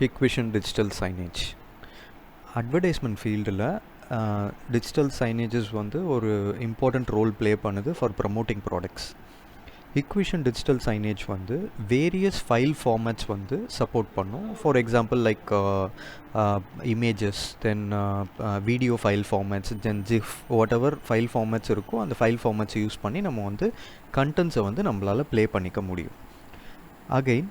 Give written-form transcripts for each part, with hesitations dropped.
Hikvision digital signage. Advertisement ஃபீல்டில் digital signages வந்து ஒரு important role play பண்ணுது for promoting products. Hikvision digital signage வந்து various file formats வந்து support பண்ணும். For example like images, then video file formats, then GIF, whatever file formats இருக்கோ அந்த file formats use பண்ணி நம்ம வந்து contents வந்து நம்மளால் ப்ளே பண்ணிக்க முடியும். Again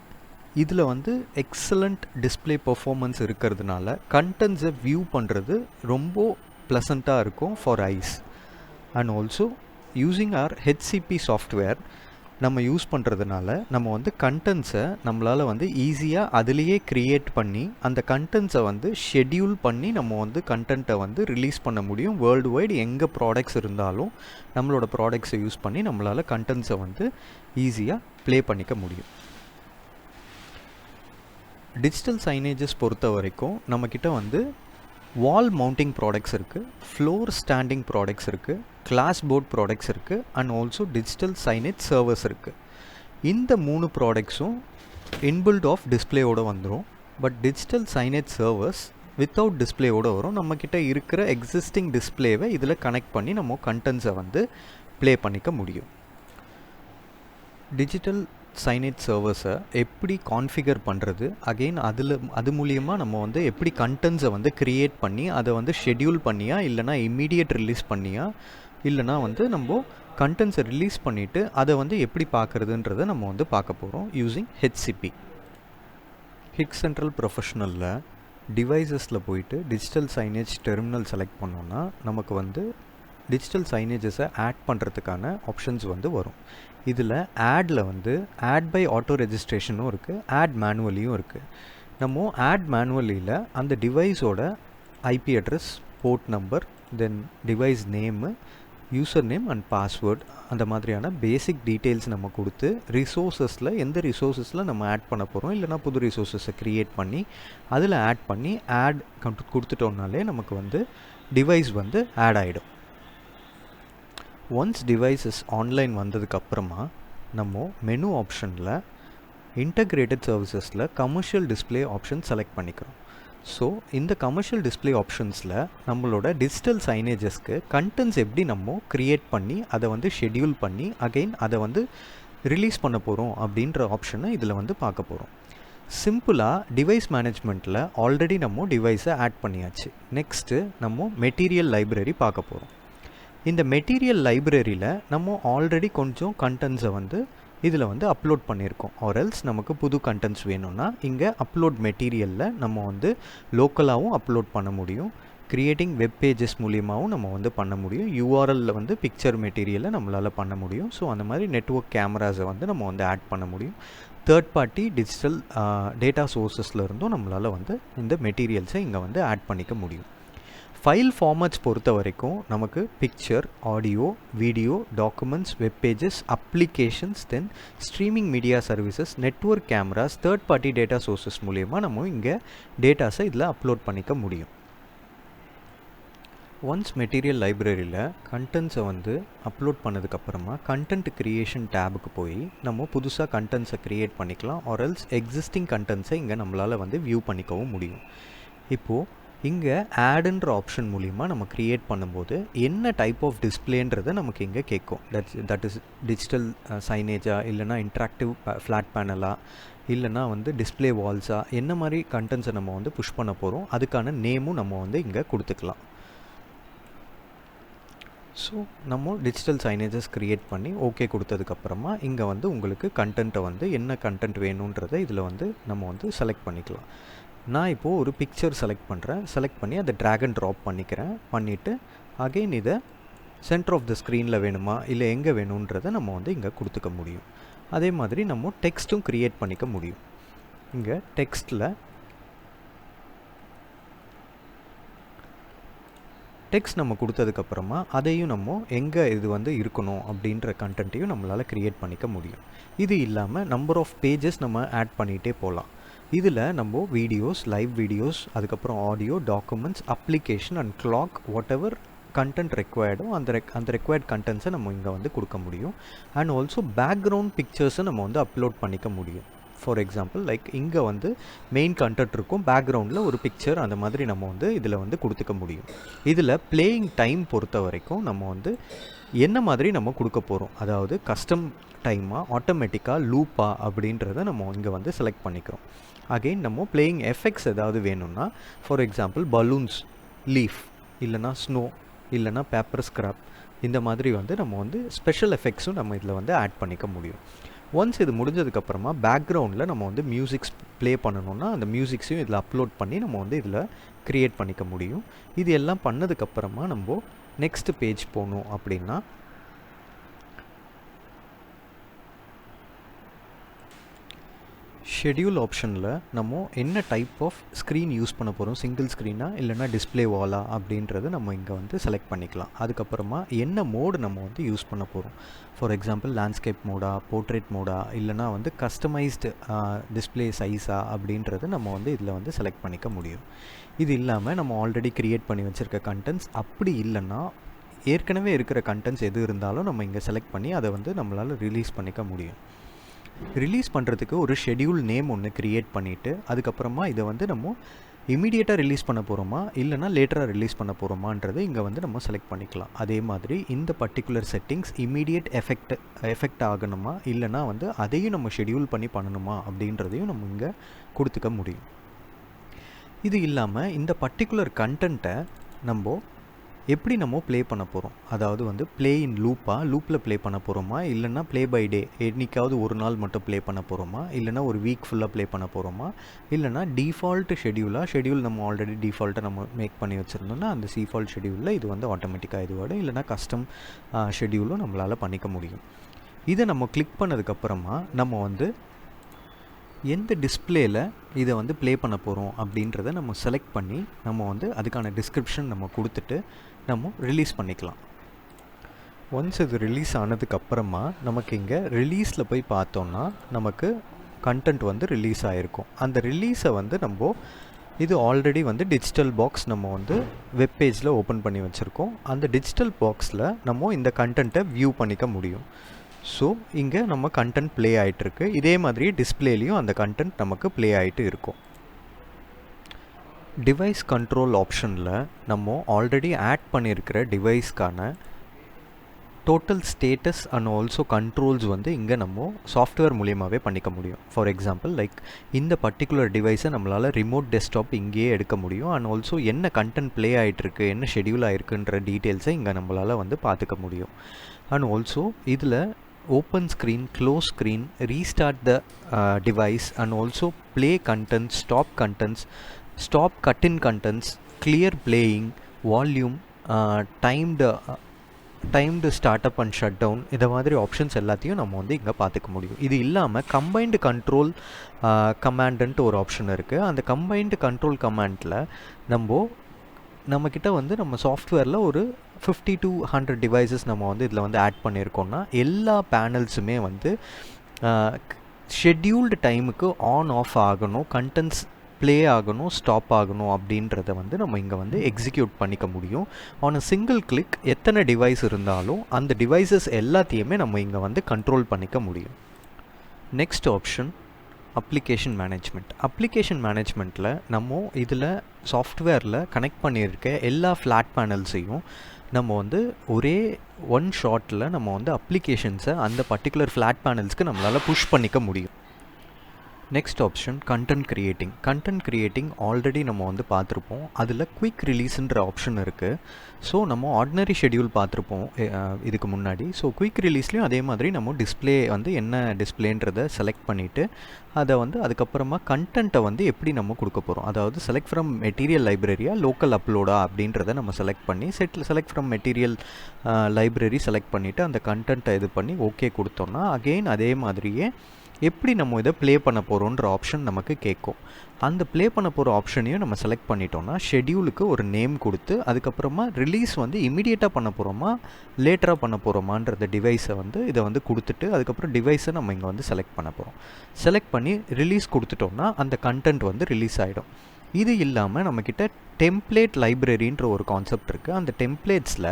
இதில் வந்து எக்ஸலண்ட் டிஸ்பிளே பர்ஃபார்மன்ஸ் இருக்கிறதுனால கண்டென்ட்ஸை வியூ பண்ணுறது ரொம்ப ப்ளசண்ட்டாக இருக்கும் for eyes. And also using or HCP software நம்ம யூஸ் பண்ணுறதுனால நம்ம வந்து கண்டென்ட்ஸை நம்மளால் வந்து ஈஸியாக அதிலேயே க்ரியேட் பண்ணி அந்த கண்டென்ட்ஸை வந்து ஷெட்யூல் பண்ணி நம்ம வந்து கண்டென்ட்டை வந்து ரிலீஸ் பண்ண முடியும். வேர்ல்டு வைடு எங்கே ப்ராடக்ட்ஸ் இருந்தாலும் நம்மளோட ப்ராடக்ட்ஸை யூஸ் பண்ணி நம்மளால் கண்டென்ட்ஸை வந்து ஈஸியாக ப்ளே பண்ணிக்க முடியும். டிஜிட்டல் சைனேஜஸ் பொறுத்த வரைக்கும் நம்மக்கிட்ட வந்து வால் மவுண்டிங் ப்ராடக்ட்ஸ் இருக்குது, ஃப்ளோர் ஸ்டாண்டிங் ப்ராடக்ட்ஸ் இருக்குது, கிளாஸ் போர்ட் ப்ராடக்ட்ஸ் இருக்குது, and also digital signage servers இருக்குது. இந்த 3 ப்ராடக்ட்ஸும் இன்பில்ட் ஆஃப் டிஸ்பிளேயோடு வந்துடும். But digital signage servers without டிஸ்பிளேயோடு வரும். நம்மக்கிட்ட இருக்கிற எக்ஸிஸ்டிங் டிஸ்பிளேவை இதில் கனெக்ட் பண்ணி நம்ம கண்டென்ட்ஸை வந்து ப்ளே பண்ணிக்க முடியும். டிஜிட்டல் சைனேஜ் சர்வர்ஸை எப்படி கான்ஃபிகர் பண்ணுறது, அகெயின் அது மூலியமாக நம்ம வந்து எப்படி கண்டென்ட்ஸை வந்து க்ரியேட் பண்ணி அதை வந்து ஷெட்யூல் பண்ணியா இல்லைனா இம்மீடியட் ரிலீஸ் பண்ணியா இல்லைனா வந்து நம்ம கண்டென்ட்ஸை ரிலீஸ் பண்ணிவிட்டு அதை வந்து எப்படி பார்க்குறதுன்றதை நம்ம வந்து பார்க்க போகிறோம் யூஸிங் ஹெச்சிபி. ஹிக் சென்ட்ரல் ப்ரொஃபஷனலில் டிவைசஸில் போயிட்டு டிஜிட்டல் சைனேஜ் டெர்மினல் செலக்ட் பண்ணோன்னா நமக்கு வந்து டிஜிட்டல் சைனேஜஸை ஆட் பண்ணுறதுக்கான ஆப்ஷன்ஸ் வந்து வரும். இதில் ஆடில் வந்து ஆட் பை ஆட்டோ ரெஜிஸ்ட்ரேஷனும் இருக்குது, ஆட் மேனுவலியும் இருக்குது. நம்ம ஆட் மேனுவலியில் அந்த டிவைஸோட IP address, port number, then device name, user name and password அந்த மாதிரியான பேசிக் டீட்டெயில்ஸ் நம்ம கொடுத்து ரிசோர்ஸஸில் எந்த ரிசோர்ஸஸில் நம்ம ஆட் பண்ண போகிறோம் இல்லைனா புது ரிசோர்ஸஸை க்ரியேட் பண்ணி அதில் ஆட் பண்ணி ஆட் கொடுத்துட்டோம்னாலே நமக்கு வந்து டிவைஸ் வந்து ஆட் ஆகிடும். ஒன்ஸ் டிவைஸஸ் ஆன்லைன் வந்ததுக்கப்புறமா நம்ம மெனு ஆப்ஷனில் இன்டகிரேட்டட் சர்வீசஸில் கமர்ஷியல் டிஸ்பிளே ஆப்ஷன் செலக்ட் பண்ணிக்கிறோம். ஸோ இந்த கமர்ஷியல் டிஸ்பிளே ஆப்ஷன்ஸில் நம்மளோட டிஜிட்டல் சைனேஜஸ்க்கு கண்டென்ட்ஸ் எப்படி நம்ம க்ரியேட் பண்ணி அதை வந்து ஷெட்யூல் பண்ணி அகெயின் அதை வந்து ரிலீஸ் பண்ண போகிறோம் அப்படின்ற ஆப்ஷனை இதில் வந்து பார்க்க போகிறோம். சிம்பிளாக டிவைஸ் மேனேஜ்மெண்ட்டில் ஆல்ரெடி நம்ம டிவைஸை ஆட் பண்ணியாச்சு. நெக்ஸ்ட்டு நம்ம மெட்டீரியல் லைப்ரரி பார்க்க போகிறோம். இந்த மெட்டீரியல் லைப்ரரியில் நம்ம ஆல்ரெடி கொஞ்சம் கண்டென்ட்ஸை வந்து இதில் வந்து அப்லோட் பண்ணியிருக்கோம். ஆர்எல்ஸ் நமக்கு புது கண்டென்ட்ஸ் வேணும்னா இங்கே அப்லோட் மெட்டீரியலில் நம்ம வந்து லோக்கலாகவும் அப்லோட் பண்ண முடியும், க்ரியேட்டிங் வெப் பேஜஸ் மூலியமாகவும் நம்ம வந்து பண்ண முடியும், யூஆர்எல்லில் வந்து பிக்சர் மெட்டீரியலை நம்மளால் பண்ண முடியும். ஸோ அந்த மாதிரி நெட்வொர்க் கேமராஸை வந்து நம்ம வந்து ஆட் பண்ண முடியும். தேர்ட் பார்ட்டி டிஜிட்டல் டேட்டா சோர்ஸஸில் இருந்தும் நம்மளால் வந்து இந்த மெட்டீரியல்ஸை இங்கே வந்து ஆட் பண்ணிக்க முடியும். ஃபைல் ஃபார்மேட்ஸ் பொறுத்த வரைக்கும் நமக்கு picture, audio, video, documents, web pages, applications, then streaming media services, network cameras, third party data sources மூலயமா நம்ம இங்கே டேட்டாஸை இதில் அப்லோட் பண்ணிக்க முடியும். ஒன்ஸ் மெட்டீரியல் லைப்ரரியில் கண்டென்ட்ஸை வந்து அப்லோட் பண்ணதுக்கப்புறமா கண்டென்ட் க்ரியேஷன் டேபுக்கு போய் நம்ம புதுசாக கண்டென்ட்ஸை க்ரியேட் பண்ணிக்கலாம். ஆர்எல்ஸ் எக்ஸிஸ்டிங் கண்டென்ட்ஸை இங்கே நம்மளால் வந்து வியூ பண்ணிக்கவும் முடியும். இப்போது இங்கே ஆடுன்ற ஆப்ஷன் மூலிமா நம்ம க்ரியேட் பண்ணும்போது என்ன டைப் ஆஃப் டிஸ்பிளேன்றதை நமக்கு இங்கே கேட்கும். தட் இஸ் டிஜிட்டல் சைனேஜா இல்லைனா இன்ட்ராக்டிவ் ஃப்ளாட் பேனலா இல்லைனா வந்து டிஸ்பிளே வால்ஸா, என்ன மாதிரி கண்டென்ட்ஸை நம்ம வந்து புஷ் பண்ண போகிறோம் அதுக்கான நேமும் நம்ம வந்து இங்கே கொடுத்துக்கலாம். ஸோ நம்ம டிஜிட்டல் சைனேஜஸ் க்ரியேட் பண்ணி ஓகே கொடுத்ததுக்கப்புறமா இங்கே வந்து உங்களுக்கு கண்டென்ட்டை வந்து என்ன கண்டென்ட் வேணுன்றதை இதில் வந்து நம்ம வந்து செலக்ட் பண்ணிக்கலாம். நான் இப்போது ஒரு பிக்சர் செலக்ட் பண்ணி அதை ட்ராக் அண்ட் ட்ராப் பண்ணிவிட்டு அகெயின் இதை சென்டர் ஆஃப் த ஸ்க்ரீனில் வேணுமா இல்லை எங்கே வேணுன்றதை நம்ம வந்து இங்கே கொடுத்துக்க முடியும். அதே மாதிரி நம்ம டெக்ஸ்ட்டும் க்ரியேட் பண்ணிக்க முடியும். இங்கே டெக்ஸ்ட்டில் டெக்ஸ்ட் நம்ம கொடுத்ததுக்கப்புறமா அதையும் நம்ம எங்கே இது வந்து இருக்கணும் அப்படின்ற கண்டென்ட்டையும் நம்மளால் க்ரியேட் பண்ணிக்க முடியும். இது இல்லாமல் நம்பர் ஆஃப் பேஜஸ் நம்ம ஆட் பண்ணிகிட்டே போகலாம். இதில் நம்ம வீடியோஸ், லைவ் வீடியோஸ், அதுக்கப்புறம் audio, documents, application and clock, whatever content ரெக்வயர்டோ அந்த ரெக்வயர்ட் கண்டென்ட்ஸை நம்ம இங்கே வந்து கொடுக்க முடியும். அண்ட் ஆல்சோ பேக்ரவுண்ட் பிக்சர்ஸை நம்ம வந்து அப்லோட் பண்ணிக்க முடியும். ஃபார் எக்ஸாம்பிள் லைக் இங்கே வந்து மெயின் கண்டென்ட் இருக்கும், பேக்ரவுண்டில் ஒரு பிக்சர், அந்த மாதிரி நம்ம வந்து இதில் வந்து கொடுத்துக்க முடியும். இதில் பிளேயிங் டைம் பொறுத்த வரைக்கும் நம்ம வந்து என்ன மாதிரி நம்ம கொடுக்க போகிறோம், அதாவது கஸ்டம் டைமாக, ஆட்டோமேட்டிக்காக, லூப்பா அப்படின்றத நம்ம இங்கே வந்து செலக்ட் பண்ணிக்கிறோம். அகெயின் நம்ம பிளேயிங் எஃபெக்ட்ஸ் ஏதாவது வேணும்னா, ஃபார் எக்ஸாம்பிள் பலூன்ஸ், லீஃப், இல்லைனா ஸ்னோ, இல்லைனா பேப்பர் ஸ்க்ராப், இந்த மாதிரி வந்து நம்ம வந்து ஸ்பெஷல் எஃபெக்ட்ஸும் நம்ம இதில் வந்து ஆட் பண்ணிக்க முடியும். ஒன்ஸ் இது முடிஞ்சதுக்கப்புறமா பேக்ரவுண்டில் நம்ம வந்து மியூசிக்ஸ் ப்ளே பண்ணணுன்னா அந்த மியூசிக்ஸையும் இதில் அப்லோட் பண்ணி நம்ம வந்து இதில் க்ரியேட் பண்ணிக்க முடியும். இது எல்லாம் பண்ணதுக்கப்புறமா நம்ம நெக்ஸ்ட் பேஜ் போகணும் அப்படின்னா ஷெட்யூல் ஆப்ஷனில் நம்ம என்ன டைப் ஆஃப் ஸ்க்ரீன் யூஸ் பண்ண போகிறோம், சிங்கிள் ஸ்க்ரீனா இல்லைனா டிஸ்பிளே வாலா அப்படின்றது நம்ம இங்கே வந்து செலக்ட் பண்ணிக்கலாம். அதுக்கப்புறமா என்ன மோடு நம்ம வந்து யூஸ் பண்ண போகிறோம், for example landscape Moda, portrait Moda, இல்லைனா வந்து கஸ்டமைஸ்டு டிஸ்பிளே சைஸா அப்படின்றது நம்ம வந்து இதில் வந்து செலக்ட் பண்ணிக்க முடியும். இது இல்லாமல் நம்ம ஆல்ரெடி க்ரியேட் பண்ணி வச்சுருக்க கண்டென்ட்ஸ், அப்படி இல்லைன்னா ஏற்கனவே இருக்கிற கண்டென்ட்ஸ் எது இருந்தாலும் நம்ம இங்கே செலக்ட் பண்ணி அதை வந்து நம்மளால் ரிலீஸ் பண்ணிக்க முடியும். ரிலீஸ் பண்ணுறதுக்கு ஒரு ஷெட்யூல் நேம் ஒன்று க்ரியேட் பண்ணிவிட்டு அதுக்கப்புறமா இதை வந்து நம்ம இமீடியட்டாக ரிலீஸ் பண்ண போகிறோமா இல்லைனா லேட்டராக ரிலீஸ் பண்ண போகிறோமான்றது இங்கே வந்து நம்ம செலக்ட் பண்ணிக்கலாம். அதே மாதிரி இந்த பர்டிகுலர் செட்டிங்ஸ் இமீடியட் எஃபெக்ட் ஆகணுமா இல்லைனா வந்து அதையும் நம்ம ஷெட்யூல் பண்ணி பண்ணணுமா அப்படின்றதையும் நம்ம இங்கே கொடுத்துக்க முடியும். இது இல்லாமல் இந்த பர்டிகுலர் கண்டென்ட்டை நம்ம எப்படி நம்ம ப்ளே பண்ண போகிறோம், அதாவது வந்து ப்ளே இன் லூப்பில் ப்ளே பண்ண போகிறோமா இல்லைனா ப்ளே பை டே, என்றைக்காவது ஒரு நாள் மட்டும் ப்ளே பண்ண போகிறோமா இல்லைனா ஒரு வீக் ஃபுல்லாக ப்ளே பண்ண போகிறோமா இல்லைனா டிஃபால்ட் ஷெட்யூல் நம்ம ஆல்ரெடி டிஃபால்ட்டாக நம்ம மேக் பண்ணி வச்சுருந்தோம்னா அந்த டிஃபால்ட் ஷெட்யூலில் இது வந்து ஆட்டோமேட்டிக்காக இதுவோட இல்லைனா கஸ்டம் ஷெட்யூலும் நம்மளால் பண்ணிக்க முடியும். இதை நம்ம கிளிக் பண்ணதுக்கப்புறமா நம்ம வந்து எந்த டிஸ்பிளேயில் இதை வந்து ப்ளே பண்ண போகிறோம் அப்படின்றத நம்ம செலக்ட் பண்ணி நம்ம வந்து அதுக்கான டிஸ்கிரிப்ஷன் நம்ம கொடுத்துட்டு நம்ம ரிலீஸ் பண்ணிக்கலாம். ஒன்ஸ் இது ரிலீஸ் ஆனதுக்கப்புறமா நமக்கு இங்கே ரிலீஸில் போய் பார்த்தோன்னா நமக்கு கண்டென்ட் வந்து ரிலீஸ் ஆகிருக்கும். அந்த ரிலீஸை வந்து நம்ம இது ஆல்ரெடி வந்து டிஜிட்டல் பாக்ஸ் நம்ம வந்து வெப்பேஜில் ஓப்பன் பண்ணி வச்சுருக்கோம். அந்த டிஜிட்டல் பாக்ஸில் நம்ம இந்த கண்டென்ட்டை வியூ பண்ணிக்க முடியும். ஸோ இங்கே நம்ம கண்டென்ட் ப்ளே ஆகிட்டுருக்கு. இதே மாதிரி டிஸ்பிளேலையும் அந்த கண்டென்ட் நமக்கு ப்ளே ஆகிட்டு இருக்கும். டிவைஸ் கண்ட்ரோல் ஆப்ஷனில் நம்ம ஆல்ரெடி ஆட் பண்ணியிருக்கிற டிவைஸ்க்கான total status and also controls வந்து இங்கே நம்ம சாஃப்ட்வேர் மூலியமாகவே பண்ணிக்க முடியும். ஃபார் எக்ஸாம்பிள் லைக் இந்த பர்டிகுலர் டிவைஸை நம்மளால் ரிமோட் டெஸ்க்டாப் இங்கேயே எடுக்க முடியும். அண்ட் ஆல்சோ என்ன கண்டென்ட் ப்ளே ஆகிட்டுருக்கு, என்ன ஷெட்யூல் ஆகிருக்குன்ற டீட்டெயில்ஸை இங்கே நம்மளால் வந்து பார்த்துக்க முடியும். அண்ட் ஆல்சோ இதில் open screen, close screen, restart the device and also play contents, stop cut-in contents, clear playing, volume, timed startup and shutdown, இதை மாதிரி ஆப்ஷன்ஸ் எல்லாத்தையும் நம்ம வந்து இங்கே பார்த்துக்க முடியும். இது இல்லாமல் கம்பைன்டு கண்ட்ரோல் கமாண்டுன்ட்டு ஒரு ஆப்ஷன் இருக்குது. அந்த கம்பைன்டு கண்ட்ரோல் கமாண்டில் நம்மக்கிட்ட வந்து நம்ம சாஃப்ட்வேரில் ஒரு 50 to 100 டிவைசஸ் நம்ம வந்து இதில் வந்து ஆட் பண்ணியிருக்கோம்னா எல்லா பேனல்ஸுமே வந்து ஷெட்யூல்டு டைமுக்கு ஆன் ஆஃப் ஆகணும், கண்டென்ட்ஸ் ப்ளே ஆகணும், ஸ்டாப் ஆகணும் அப்படின்றத வந்து நம்ம இங்கே வந்து எக்ஸிக்யூட் பண்ணிக்க முடியும். ஆன் அ சிங்கிள் கிளிக் எத்தனை டிவைஸ் இருந்தாலும் அந்த டிவைசஸ் எல்லாத்தையுமே நம்ம இங்கே வந்து கண்ட்ரோல் பண்ணிக்க முடியும். நெக்ஸ்ட் ஆப்ஷன் அப்ளிகேஷன் மேனேஜ்மெண்ட்டில் நம்ம இதில் சாஃப்ட்வேரில் கனெக்ட் பண்ணியிருக்க எல்லா ஃப்ளாட் பேனல்ஸையும் நம்ம வந்து ஒரே ஒன் ஷாட்டில் நம்ம வந்து அப்ளிகேஷன்ஸை அந்த பர்டிகுலர் ஃப்ளாட் பேனல்ஸ்க்கு நம்மளால் புஷ் பண்ணிக்க முடியும். Next option content creating already நம்ம வந்து பார்த்துருப்போம். அதில் குயிக் ரிலீஸுன்ற ஆப்ஷன் இருக்குது. ஸோ நம்ம ஆர்டினரி ஷெட்யூல் பார்த்துருப்போம் இதுக்கு முன்னாடி. ஸோ குயிக் ரிலீஸ்லேயும் அதே மாதிரி நம்ம டிஸ்பிளே வந்து என்ன டிஸ்பிளேன்றதை செலக்ட் பண்ணிவிட்டு அதை வந்து அதுக்கப்புறமா கண்டென்ட்டை வந்து எப்படி நம்ம கொடுக்க போகிறோம், அதாவது செலக்ட் ஃப்ரம் மெட்டீரியல் லைப்ரரியா லோக்கல் அப்லோடா அப்படின்றத நம்ம செலக்ட் பண்ணி select from material library select பண்ணிவிட்டு அந்த கண்டென்ட்டை இது பண்ணி ஓகே கொடுத்தோன்னா அகெயின் அதே மாதிரியே எப்படி நம்ம இதை ப்ளே பண்ண போகிறோன்ற ஆப்ஷன் நமக்கு கேட்கும். அந்த ப்ளே பண்ண போகிற ஆப்ஷனையும் நம்ம செலக்ட் பண்ணிட்டோம்னா ஷெட்யூலுக்கு ஒரு நேம் கொடுத்து அதுக்கப்புறமா ரிலீஸ் வந்து இமீடியட்டாக பண்ண போகிறோமா லேட்டராக பண்ண போகிறோமான்றத டிவைஸை வந்து இதை வந்து கொடுத்துட்டு அதுக்கப்புறம் டிவைஸை நம்ம இங்கே வந்து செலக்ட் பண்ண போகிறோம். செலக்ட் பண்ணி ரிலீஸ் கொடுத்துட்டோம்னா அந்த கண்டென்ட் வந்து ரிலீஸ் ஆகிடும். இது இல்லாமல் நம்மக்கிட்ட டெம்ப்ளேட் லைப்ரரின்ற ஒரு கான்செப்ட் இருக்குது. அந்த டெம்ப்ளேட்ஸில்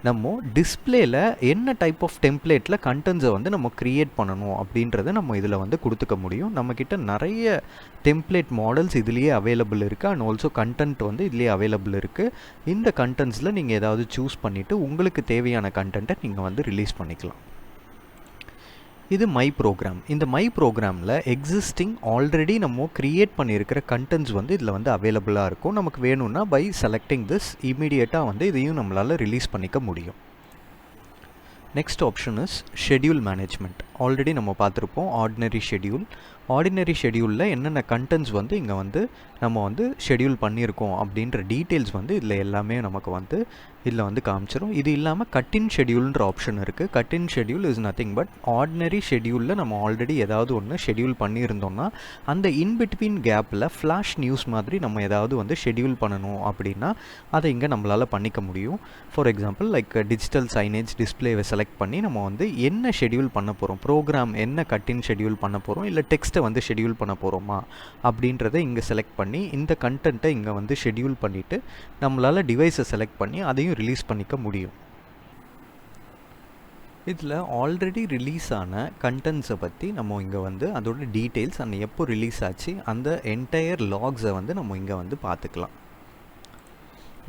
நம்ம டிஸ்பிளேயில் என்ன டைப் ஆஃப் டெம்ப்ளேட்டில் கண்டென்ட்ஸை வந்து நம்ம க்ரியேட் பண்ணணும் அப்படின்றத நம்ம இதில் வந்து கொடுத்துக்க முடியும். நம்மக்கிட்ட நிறைய டெம்ப்ளேட் மாடல்ஸ் இதுலேயே அவைலபிள் இருக்குது அண்ட் ஆல்சோ கண்டென்ட் வந்து இதுலேயே அவைலபிள் இருக்குது. இந்த கண்டென்ட்ஸில் நீங்கள் ஏதாவது சூஸ் பண்ணிவிட்டு உங்களுக்கு தேவையான கண்டென்ட்டை நீங்கள் வந்து ரிலீஸ் பண்ணிக்கலாம். இது மை ப்ரோக்ராம். இந்த மை ப்ரோக்ராமில் எக்ஸிஸ்டிங் ஆல்ரெடி நம்ம க்ரியேட் பண்ணியிருக்கிற கண்டென்ட்ஸ் வந்து இதில் வந்து அவைலபிளாக இருக்கும். நமக்கு வேணும்னா பை செலக்டிங் திஸ் இமீடியட்டாக வந்து இதையும் நம்மளால் ரிலீஸ் பண்ணிக்க முடியும். Next option is schedule management. Already நம்ம பார்த்துருப்போம் ஆர்டினரி ஷெட்யூல். ஆர்டினரி ஷெட்யூலில் என்னென்ன கண்டென்ட்ஸ் வந்து இங்கே வந்து நம்ம வந்து ஷெட்யூல் பண்ணியிருக்கோம் அப்படின்ற டீட்டெயில்ஸ் வந்து இதில் எல்லாமே நமக்கு வந்து இதில் வந்து காமிச்சிரும். இது இல்லாமல் கட்டின் ஷெட்யூல்ன்ற ஆப்ஷன் இருக்குது. கட்டின் schedule is nothing but ordinary ஷெட்யூலில் நம்ம ஆல்ரெடி ஏதாவது ஒன்று ஷெட்யூல் பண்ணியிருந்தோம்னா அந்த இன்பிட்வீன் கேப்பில் ஃப்ளாஷ் நியூஸ் மாதிரி நம்ம ஏதாவது வந்து ஷெட்யூல் பண்ணணும் அப்படின்னா அதை இங்கே நம்மளால் பண்ணிக்க முடியும். For example like digital signage டிஸ்பிளேவை செலக்ட் பண்ணி நம்ம வந்து என்ன ஷெட்யூல் பண்ண போகிறோம், ப்ரோக்ராம் என்ன கட்டின் ஷெட்யூல் பண்ண போகிறோம், இல்லை டெக்ஸ்ட்டை வந்து ஷெட்யூல் பண்ண போகிறோமா அப்படின்றத இங்கே செலக்ட் பண்ணி இந்த கண்டென்ட்டை இங்கே வந்து ஷெட்யூல் பண்ணிவிட்டு நம்மளால் டிவைஸை செலக்ட் பண்ணி அதையும் ரிலீஸ் பண்ணிக்க முடியும். இதில் ஆல்ரெடி ரிலீஸ் ஆன கண்டென்ட்ஸை பற்றி நம்ம இங்கே வந்து அதோட டீட்டெயில்ஸ் அண்ட் எப்போ ரிலீஸ் ஆச்சு அந்த என்டையர் லாக்ஸை வந்து நம்ம இங்கே வந்து பார்த்துக்கலாம்.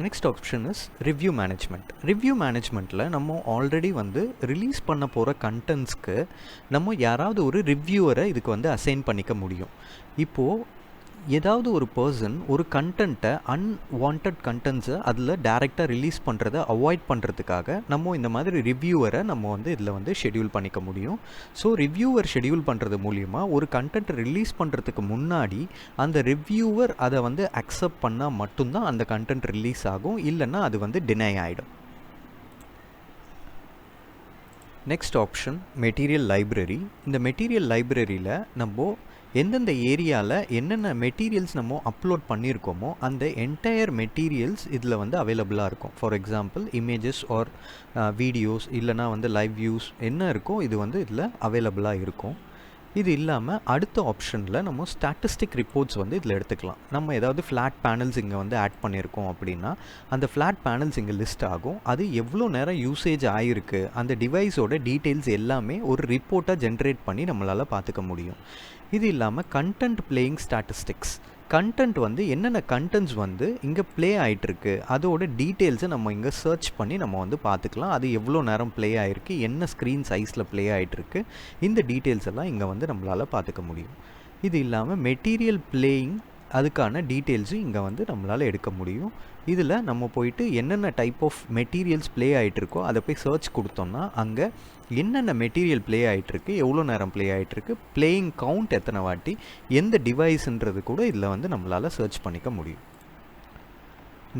Next option is review management. ரிவ்யூ மேனேஜ்மெண்ட்டில் நம்ம ஆல்ரெடி வந்து ரிலீஸ் பண்ண போகிற கண்டென்ட்ஸ்க்கு நம்ம யாராவது ஒரு ரிவ்யூவரை இதுக்கு வந்து அசைன் பண்ணிக்க முடியும். இப்போது ஏதாவது ஒரு பர்சன் ஒரு கண்டென்ட்டை அன்வான்ட் கண்டென்ட்ஸை அதில் டைரெக்டாக ரிலீஸ் பண்ணுறதை அவாய்ட் பண்ணுறதுக்காக நம்ம இந்த மாதிரி ரிவ்யூவரை நம்ம வந்து இதில் வந்து ஷெட்யூல் பண்ணிக்க முடியும். ஸோ ரிவ்யூவர் ஷெட்யூல் பண்ணுறது மூலிமா ஒரு கண்டென்ட்டை ரிலீஸ் பண்ணுறதுக்கு முன்னாடி அந்த ரிவ்யூவர் அதை வந்து அக்செப்ட் பண்ணால் மட்டும்தான் அந்த கண்டென்ட் ரிலீஸ் ஆகும், இல்லைன்னா அது வந்து டினை ஆகிடும். Next option material library. இந்த மெட்டீரியல் லைப்ரரியில் நம்ம எந்தெந்த ஏரியாவில் என்னென்ன மெட்டீரியல்ஸ் நம்ம அப்லோட் பண்ணியிருக்கோமோ அந்த என்டையர் மெட்டீரியல்ஸ் இதில் வந்து அவைலபிளாக இருக்கும். For example images or videos இல்லைனா வந்து லைவ் வியூஸ் என்ன இருக்கோ இது வந்து இதில் அவைலபிளாக இருக்கும். இது இல்லாமல் அடுத்த ஆப்ஷனில் நம்ம ஸ்டாட்டிஸ்டிக் ரிப்போர்ட்ஸ் வந்து இதில் எடுத்துக்கலாம். நம்ம ஏதாவது ஃப்ளாட் பேனல்ஸ் இங்கே வந்து ஆட் பண்ணியிருக்கோம் அப்படின்னா அந்த ஃப்ளாட் பேனல்ஸ் இங்கே லிஸ்ட் ஆகும். அது எவ்வளோ நேரம் யூசேஜ் ஆகிருக்கு அந்த டிவைஸோட டீட்டெயில்ஸ் எல்லாமே ஒரு ரிப்போர்ட்டாக ஜென்ரேட் பண்ணி நம்மளால் பார்த்துக்க முடியும். இது இல்லாமல் கண்டென்ட் பிளேயிங் ஸ்டாட்டிஸ்டிக்ஸ். கண்டென்ட் வந்து என்னென்ன கண்டென்ட்ஸ் வந்து இங்கே ப்ளே ஆகிட்டுருக்கு அதோட டீட்டெயில்ஸை நம்ம இங்கே சர்ச் பண்ணி நம்ம வந்து பார்த்துக்கலாம். அது எவ்வளோ நேரம் ப்ளே ஆகிருக்கு, என்ன ஸ்க்ரீன் சைஸில் ப்ளே ஆகிட்டுருக்கு, இந்த டீட்டெயில்ஸ் எல்லாம் இங்கே வந்து நம்மளால் பார்த்துக்க முடியும். இது இல்லாமல் மெட்டீரியல் பிளேயிங் அதுக்கான டீட்டெயில்ஸும் இங்கே வந்து நம்மளால் எடுக்க முடியும். இதில் நம்ம போயிட்டு என்னென்ன டைப் ஆஃப் மெட்டீரியல்ஸ் ப்ளே ஆகிட்டுருக்கோ அதை போய் சர்ச் கொடுத்தோம்னா அங்கே என்னென்ன மெட்டீரியல் ப்ளே ஆகிட்டுருக்கு, எவ்வளோ நேரம் ப்ளே ஆகிட்டுருக்கு, பிளேயிங் கவுண்ட் எத்தனை வாட்டி, எந்த டிவைஸ்ன்றது கூட இதில் வந்து நம்மளால் சர்ச் பண்ணிக்க முடியும்.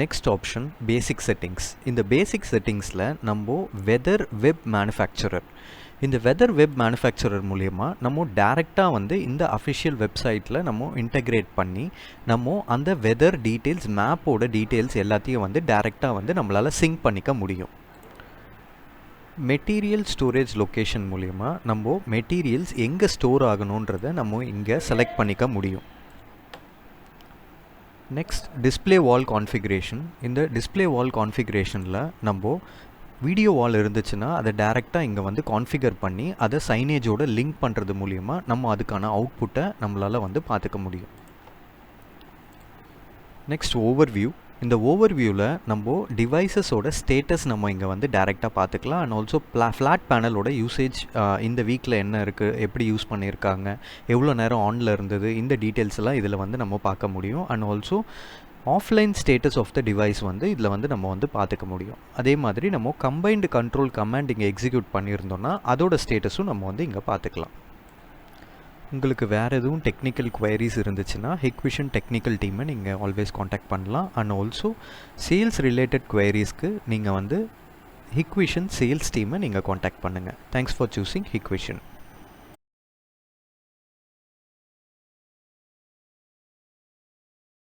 நெக்ஸ்ட் ஆப்ஷன் பேசிக் செட்டிங்ஸ். இந்த பேசிக் செட்டிங்ஸில் நம்ம வெதர் வெப் மேனுஃபேக்சரர். இந்த வெதர் வெப் மேனுஃபேக்சரர் மூலயமா நம்ம டேரெக்டாக வந்து இந்த அஃபிஷியல் வெப்சைட்டில் நம்ம இன்டெகிரேட் பண்ணி நம்ம அந்த வெதர் டீட்டெயில்ஸ் மேப்போட டீட்டெயில்ஸ் எல்லாத்தையும் வந்து டேரெக்டாக வந்து நம்மளால் சிங்க் பண்ணிக்க முடியும். மெட்டீரியல் ஸ்டோரேஜ் லொக்கேஷன் மூலயமா நம்ம மெட்டீரியல்ஸ் எங்கே ஸ்டோர் ஆகணுன்றதை நம்ம இங்கே செலக்ட் பண்ணிக்க முடியும். நெக்ஸ்ட் டிஸ்பிளே வால் கான்ஃபிகரேஷன். இந்த டிஸ்பிளே வால் கான்ஃபிகரேஷனில் நம்ம வீடியோ வால் இருந்துச்சுன்னா அதை டேரெக்டாக இங்கே வந்து கான்ஃபிகர் பண்ணி அதை சைனேஜோட லிங்க் பண்ணுறது மூலிமா நம்ம அதுக்கான அவுட்புட்டை நம்மளால் வந்து பார்த்துக்க முடியும். Next overview. இந்த ஓவர்வியூவில் நம்ம டிவைஸஸோட ஸ்டேட்டஸ் நம்ம இங்கே வந்து டேரெக்டாக பார்த்துக்கலாம். அண்ட் ஆல்சோ ஃப்ளாட் பேனலோட யூசேஜ் இந்த வீக்கில் என்ன இருக்குது, எப்படி யூஸ் பண்ணியிருக்காங்க, எவ்வளோ நேரம் ஆனில் இருந்தது, இந்த டீட்டெயில்ஸ் எல்லாம் இதில் வந்து நம்ம பார்க்க முடியும். And also offline status of the device வந்து இதில் வந்து நம்ம வந்து பார்த்துக்க முடியும். அதே மாதிரி நம்ம கம்பைன்டு கண்ட்ரோல் கமாண்ட் இங்கே எக்ஸிக்யூட் பண்ணியிருந்தோம்னா அதோட ஸ்டேட்டஸும் நம்ம வந்து இங்கே பார்த்துக்கலாம். உங்களுக்கு வேறு எதுவும் டெக்னிக்கல் குவயரிஸ் இருந்துச்சுன்னா ஹிக்விஷன் டெக்னிக்கல் டீமை நீங்கள் ஆல்வேஸ் காண்டாக்ட் பண்ணலாம். அண்ட் ஆல்சோ சேல்ஸ் ரிலேட்டட் குவயரிஸ்க்கு நீங்கள் வந்து ஹிக்விஷன் சேல்ஸ் டீமை நீங்கள் காண்டாக்ட் பண்ணுங்கள். Thanks for choosing Hikvision.